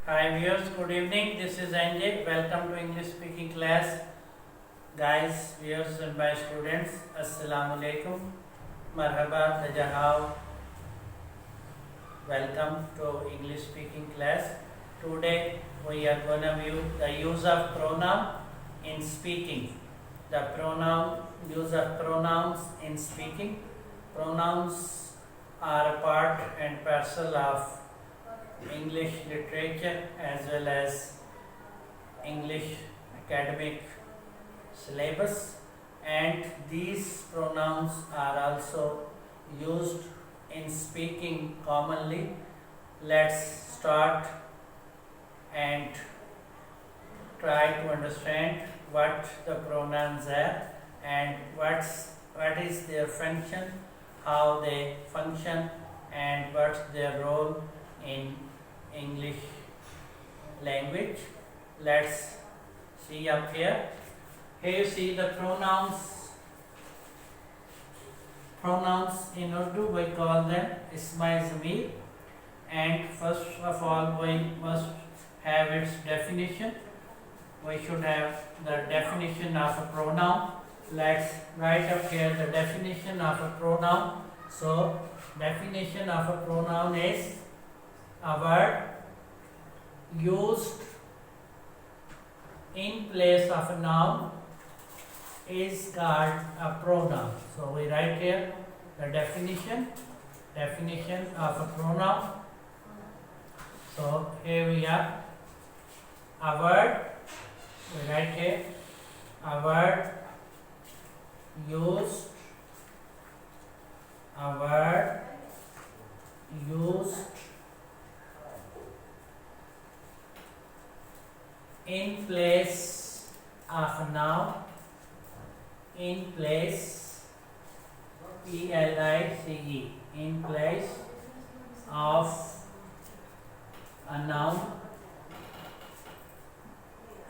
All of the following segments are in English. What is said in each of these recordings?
Hi viewers, good evening. This is Anjay. Welcome to English speaking class. Guys, viewers and my students, Assalamu alaikum. Marhaba, Tajahao. Welcome to English speaking class. Today we are going to view the use of pronoun in speaking. The use of pronouns in speaking. Pronouns are a part and parcel of English literature as well as English academic syllabus, and these pronouns are also used in speaking commonly. Let's start and try to understand what the pronouns are and what is their function, how they function, and what's their role in English language. Let's see up here. Here you see the pronouns. Pronouns in Urdu we call them isma zamir, and first of all we must have its definition. We should have the definition of a pronoun. Let's write up here the definition of a pronoun. So definition of a pronoun is a word used in place of a noun is called a pronoun. So we write here the definition of a pronoun. So here we are, a word, we write here, a word used in place of a noun, in place, P-L-I-C-E, in place of a noun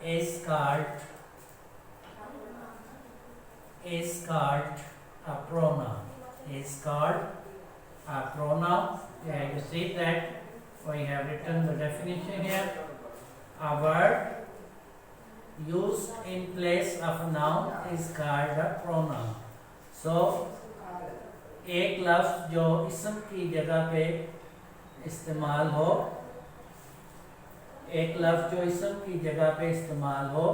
is called a pronoun. Is called a pronoun. Yeah, you see that we have written the definition here. A word used in place of a noun is called a pronoun. So एक लफ्ज़ जो इसम की जगह पे इस्तेमाल हो, एक लफ्ज़ जो इसम की जगह पे इस्तेमाल हो,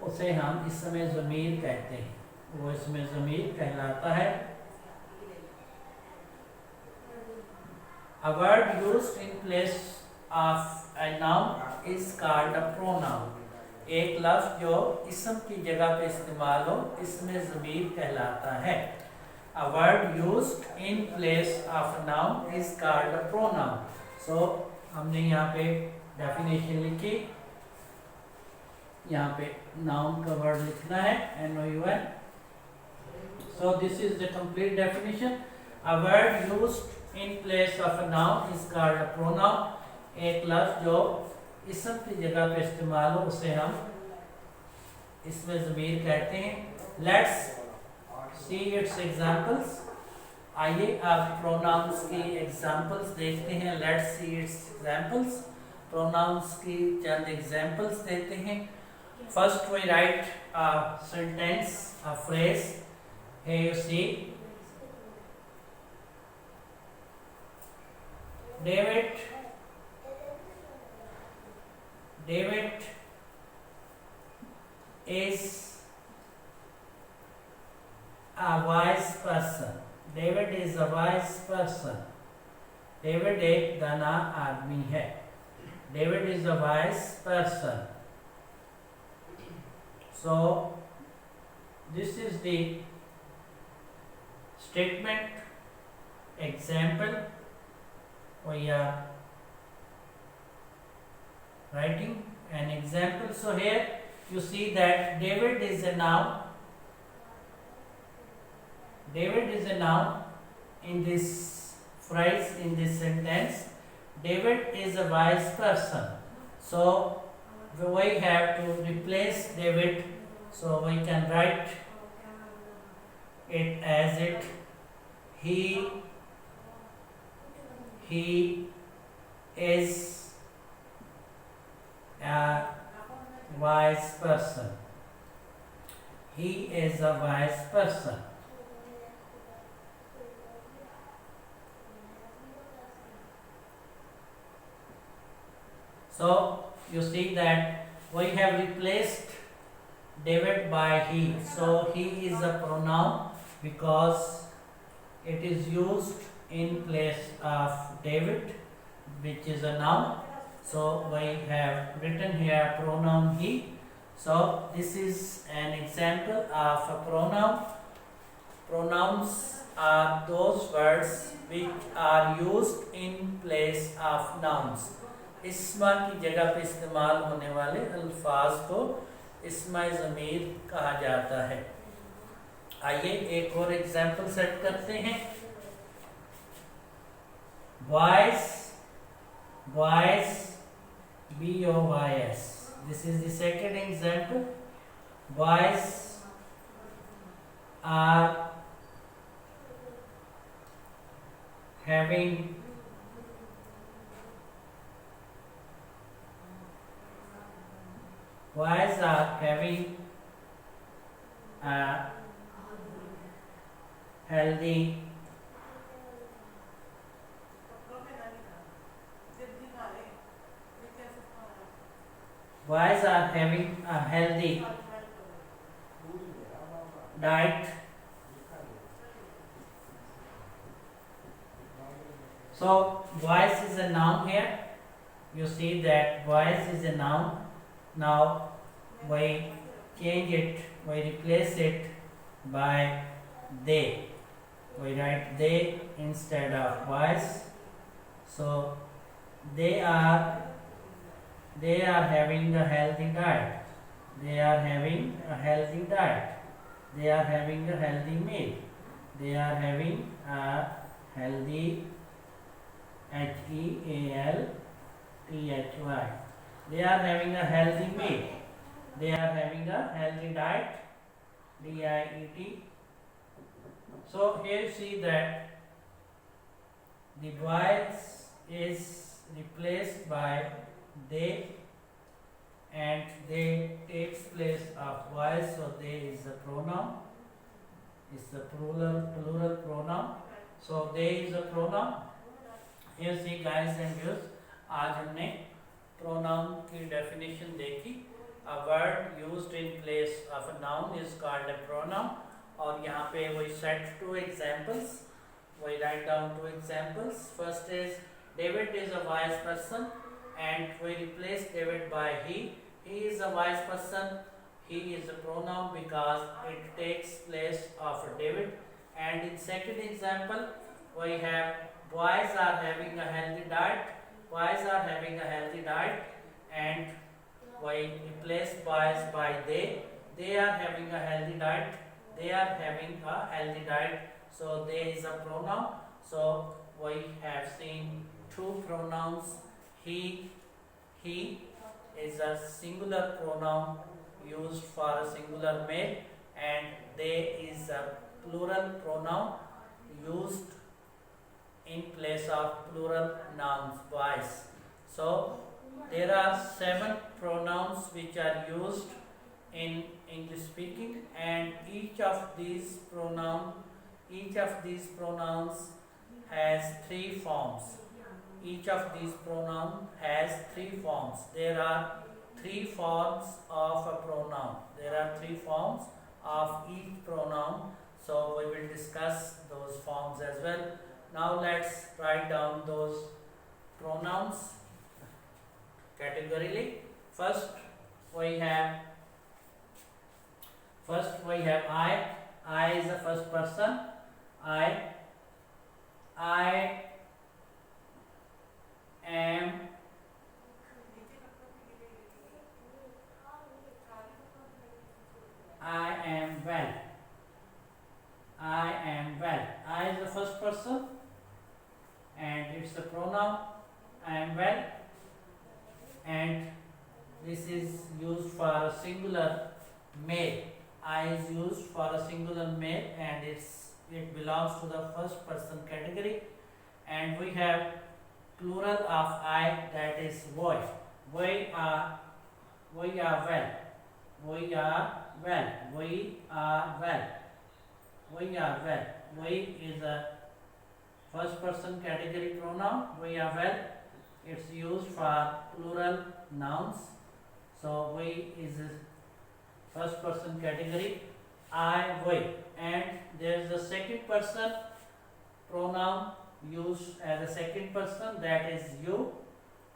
उसे हम इसमें ज़मीर कहते हैं. वो इसमें ज़मीर कहलाता है. A word used in place of a noun is called a pronoun. एक लफ्ज़ जो इसम की जगह पे इस्तेमाल हो, इसमें ज़मीर कहलाता है. A word used in place of a noun is called a pronoun. So हमने यहाँ पे डेफिनेशन लिखी. यहाँ पे noun का word लिखना है, N-O-U-N. So this is the complete definition. A word used in place of a noun is called a pronoun. एक लफ्ज़ जो इसम की जगह पे इस्तेमाल हो, उसे हम इसमें ज़मीर कहते हैं. Let's see its examples. आइए आप प्रोनाउंस की एग्जाम्पल्स देखते हैं. Let's see its examples. Pronouns की चंद एग्जाम्पल्स देते हैं. First we write a sentence, a phrase. Here you see, David is a wise person. David is a wise person. David एक दाना आदमी है. David is a wise person. So this is the statement example we are writing an example. So here you see that David is a noun. David is a noun in this phrase, in this sentence. David is a wise person. So we have to replace David. So we can write it as he is a wise person. He is a wise person. So you see that we have replaced David by he. So he is a pronoun because it is used in place of David, which is a noun. So we have written here pronoun he. So this is an example of a pronoun. Pronouns are those words which are used in place of nouns. इस्मा की जगह पर इस्तेमाल होने वाले अल्फाज को इस्मा ज़मीर कहा जाता है. आइए एक और एग्जाम्पल सेट करते हैं. Boys, boys, boys. This is the second example. Boys are having a healthy diet. So voice is a noun here. You see that voice is a noun. Now we change it, we replace it by they. We write they instead of voice. So they are having a healthy diet. They are having a healthy diet. They are having a healthy meal. They are having a healthy healthy. They are having a healthy meal. They are having a healthy diet. diet. So here you see that the voice is replaced by they, and they takes place of voice. So they is a pronoun. It's a plural pronoun. So they is a pronoun. Here see guys and viewers, आज हमने pronoun की definition देखी. A word used in place of a noun is called a pronoun. और यहाँ पे we set two examples. We write down two examples. First is David is a wise person, and we replace David by he. He is a wise person. He is a pronoun because it takes place of David. And in second example, we have boys are having a healthy diet. Boys are having a healthy diet, and we replace boys by they. They are having a healthy diet. They are having a healthy diet. So they is a pronoun. So we have seen two pronouns. He is a singular pronoun used for a singular male, and they is a plural pronoun used in place of plural nouns, boys. So there are 7 pronouns which are used in English speaking, and each of these pronouns has 3 forms. Each of these pronouns has 3 forms. There are 3 forms of a pronoun. There are 3 forms of each pronoun. So we will discuss those forms as well. Now let's write down those pronouns categorically. First we have I. I is the first person. I am well. I am well. I is the first person, and it's a pronoun. I am well, and this is used for a singular male. I is used for a singular male, and it belongs to the first person category. And we have plural of I, that is boy. We are well. We are well. We are well. We are well. We is a first person category pronoun. We are well. It's used for plural nouns. So we is a first person category. I, we. And there is a second person pronoun used as a second person, that is you.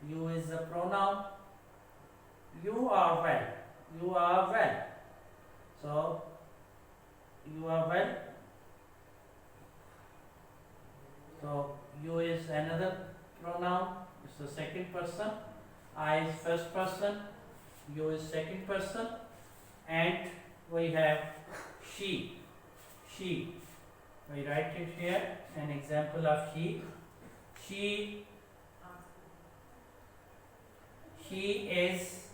You is a pronoun. You are well. You are well. So you are well. So you is another pronoun. It's the second person. I is first person. You is second person. And we have she. She. We write it here. An example of she. She. She is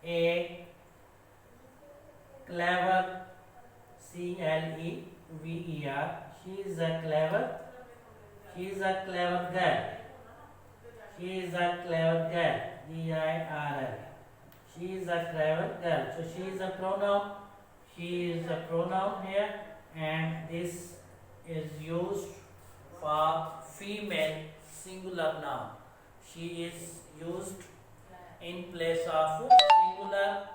a clever, CLEVER. She is a clever girl. She is a clever girl. GIRL. She is a clever girl. So she is a pronoun. She is a pronoun here, and this is used for female singular noun. She is used in place of singular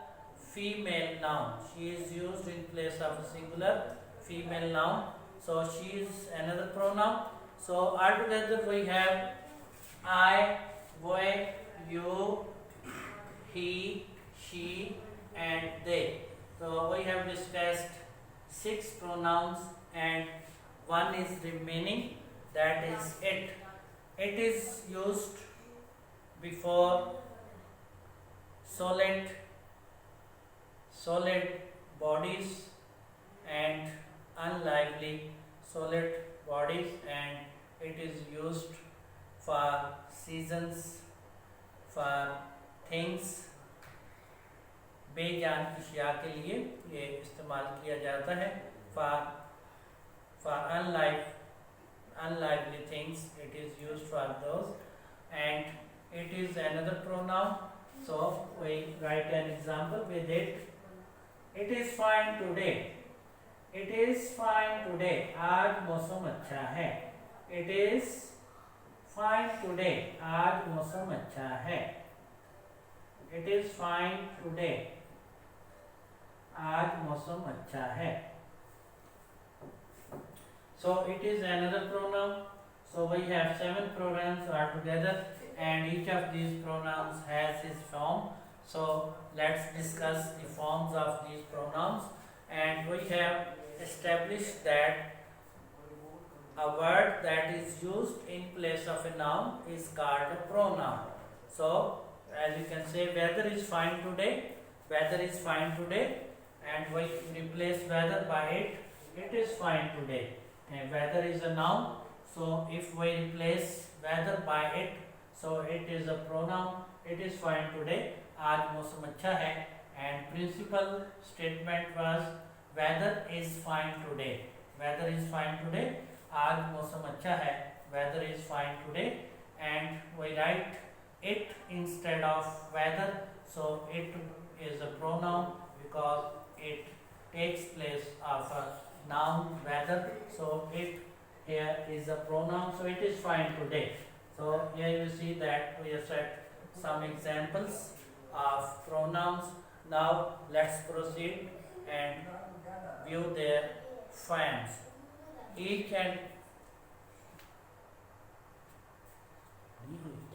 female noun. She is used in place of a singular female noun. So she is another pronoun. So altogether we have I, we, you, he, she, and they. So we have discussed 6 pronouns and one is remaining, that is it. It is used before solid bodies and unlively solid bodies, and it is used for seasons, for things. बेजान की शिया के लिए ये इस्तेमाल किया जाता है. For unlively things it is used for those, and it is another pronoun. So we write an example with it. It is fine today. It is fine today. आज मौसम अच्छा है. It is fine today. आज मौसम अच्छा है. It is fine today. आज मौसम अच्छा है. So it is another pronoun. So we have 7 pronouns altogether, and each of these pronouns has its form. So let's discuss the forms of these pronouns. And we have established that a word that is used in place of a noun is called a pronoun. So as you can say, weather is fine today. Weather is fine today, and we replace weather by it. It is fine today. And weather is a noun. So if we replace weather by it, so it is a pronoun. It is fine today. आज मौसम अच्छा है. And principal statement was weather is fine today. Weather is fine today. आज मौसम अच्छा है. Weather is fine today. And we write it instead of weather. So it is a pronoun because it takes place of a noun weather. So it here is a pronoun. So it is fine today. So here you see that we have set some examples of pronouns. Now let's proceed and view their forms. Each and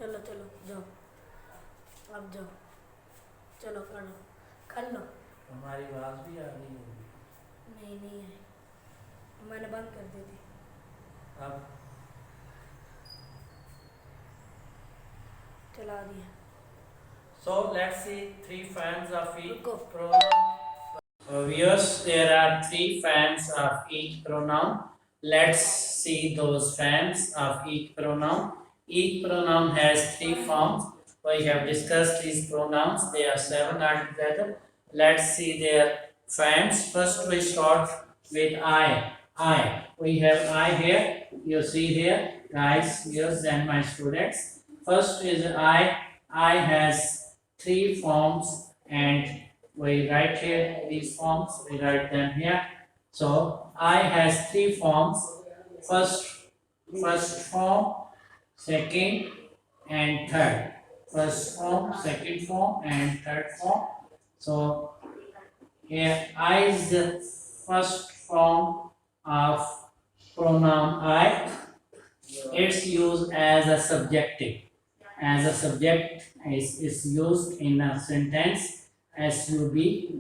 चलो चलो जाओ, अब जाओ, चलो पढ़ो, कर लो. हमारी आवाज भी आ रही होगी. नहीं है, मैंने बंद कर दी थी. अब चला दिया. so let's see 3 forms of each Go. pronoun. Viewers, there are 3 forms of each pronoun. Let's see those forms of each pronoun. Each pronoun has 3 forms. We have discussed these pronouns. They are 7 altogether. Let's see their forms. First we start with I. I. we have I here. You see here, guys, yes, and my students. First is I. I has three forms, and we write here these forms. We write them here. So I has three forms. First form, second, and third. First form, second form, and third form. So here I is the first form of pronoun I. It's used as a subjective. As a subject is used in a sentence. Subject.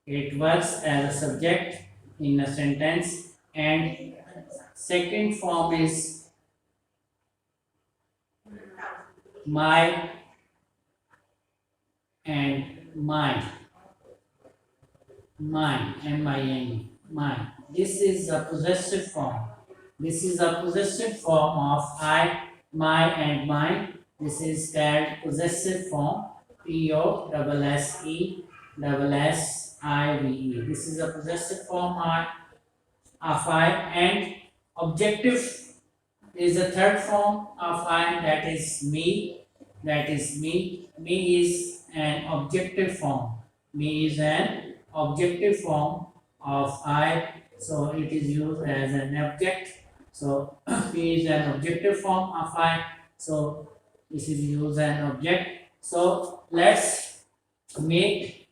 It works as a subject in a sentence. And second form is my and mine. Mine, M-I-N-E, mine. This is a possessive form. This is a possessive form of I, my, and mine. This is called possessive form. P-O-S-S-E-S-S-I-V-E. This is a possessive form of I, and objective is the third form of I, that is me. That is me. Me is an objective form. Me is an objective form of I, so it is used as an object. So me is an objective form of I, so this is used as an object. So let's make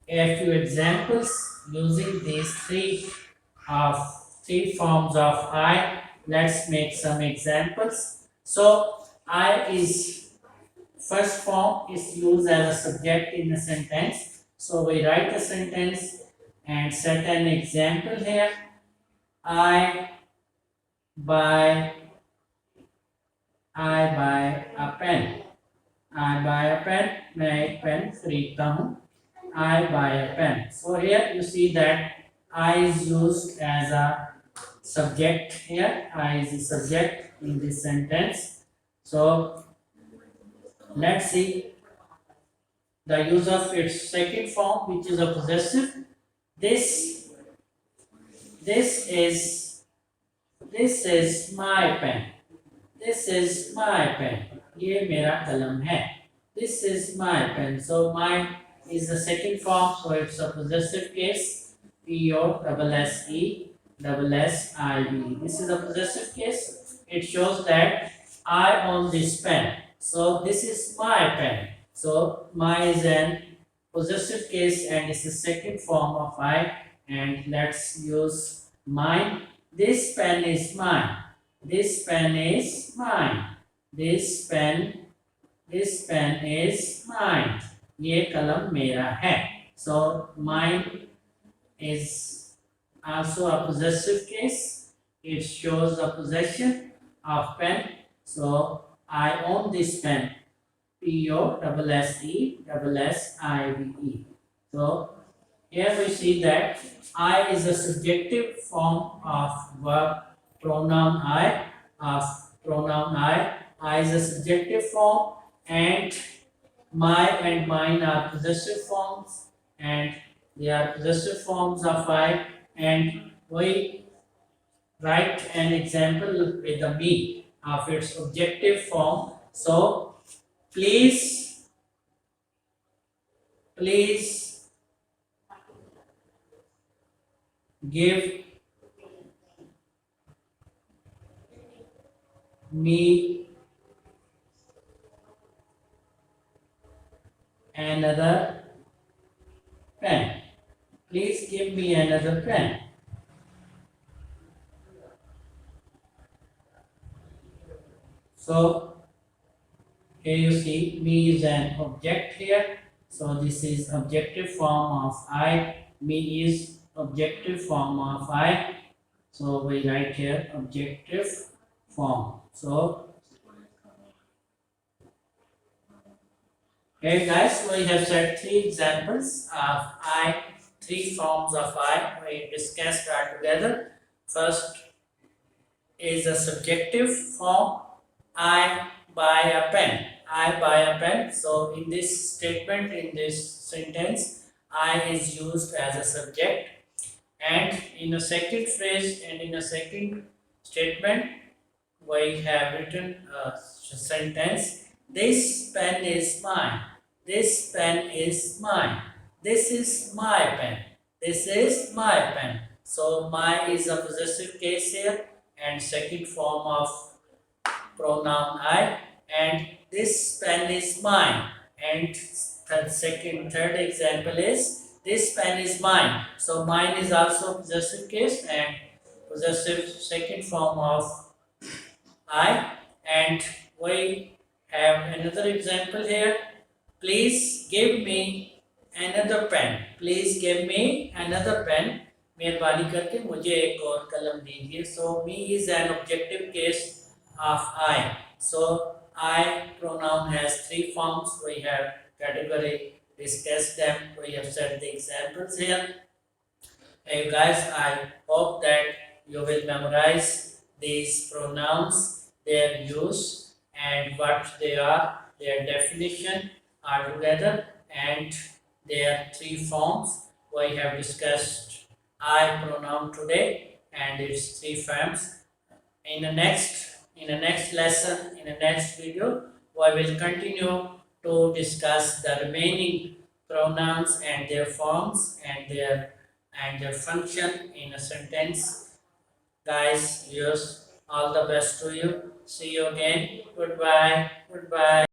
a few examples using these three forms of I. Let's make some examples. So I is first form is used as a subject in a sentence. So we write the sentence and set an example here. I buy a pen. I buy a pen. मैं एक pen खरीदता हूँ. I buy a pen. So here you see that I is used as a subject here. I is a subject in this sentence. So let's see the use of its second form, which is a possessive. This is my pen. This is my pen. ये मेरा कलम है. This is my pen. So my is the second form, so it's a possessive case. P-O-S-S-E-S-S-I-V. This is a possessive case. It shows that I own this pen. So this is my pen. So my is an possessive case and it's the second form of I. And let's use mine. This pen is mine. This pen is mine. This pen is mine. ये कलम मेरा है. So mine is also a possessive case. It shows the possession of pen. So I own this pen. P-O-S-S-E-S-S-I-V-E. So here we see that I is a subjective form of verb pronoun I. I is a subjective form, and my and mine are possessive forms, and they are possessive forms of I. And we write an example with the me of its objective form. So please give me another pen. Please give me another pen. So here you see me is an object here. So this is objective form of I. Me is objective form of I. So we write here objective form. So okay guys, we have said three examples of I, three forms of I. We discussed that together. First is a subjective form. I buy a pen. I buy a pen. So in this statement, in this sentence, I is used as a subject. And in a second phrase and in a second statement, we have written a sentence. This pen is mine. This pen is mine. This is my pen. This is my pen. So my is a possessive case here and second form of pronoun I, and this pen is mine. And third example is this pen is mine. So mine is also possessive case and possessive second form of I. And we have another example here. Please give me another pen. Please give me another pen. मेहरबानी करके मुझे एक और कलम दीजिए. So me is an objective case of I. So I pronoun has three forms. We have category discussed them. We have set the examples here. Hey guys, I hope that you will memorize these pronouns, their use and what they are, their definition altogether, and their three forms. We have discussed I pronoun today and its three forms. In the next lesson, in the next video, we will continue to discuss the remaining pronouns and their forms and their function in a sentence. Guys, yes, all the best to you. See you again. Goodbye. Goodbye.